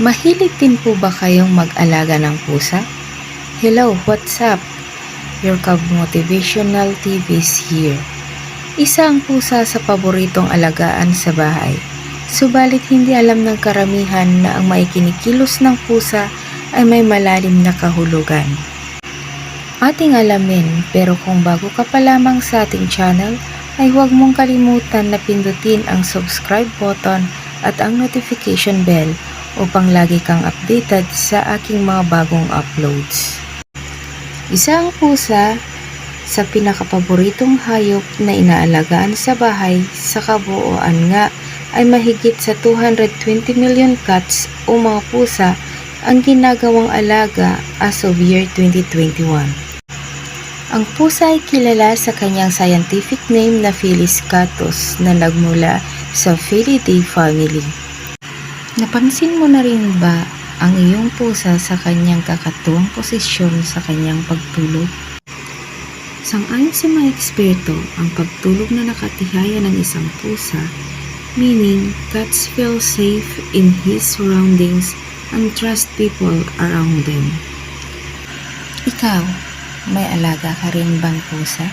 Mahilig din po ba kayong mag-alaga ng pusa? Hello, what's up? Your Cub Motivational TV is here. Isa ang pusa sa paboritong alagaan sa bahay. Subalit hindi alam ng karamihan na ang maikinikilos ng pusa ay may malalim na kahulugan. Ating alamin, pero kung bago ka pa lamang sa ating channel, ay huwag mong kalimutan na pindutin ang subscribe button at ang notification bell upang lagi kang updated sa aking mga bagong uploads. Isa ang pusa sa pinakapaboritong hayop na inaalagaan sa bahay. Sa kabuuan nga ay mahigit sa 220 million cats o mga pusa ang ginagawang alaga as of year 2021. Ang pusa ay kilala sa kanyang scientific name na Felis catus na nagmula sa Felidae family. Napansin mo na rin ba ang iyong pusa sa kanyang kakatuwang posisyon sa kanyang pagtulog? Sang-ayon sa mga eksperto, ang pagtulog na nakatihaya ng isang pusa, meaning cats feel safe in his surroundings and trust people around them. Ikaw, may alaga ka rin bang pusa?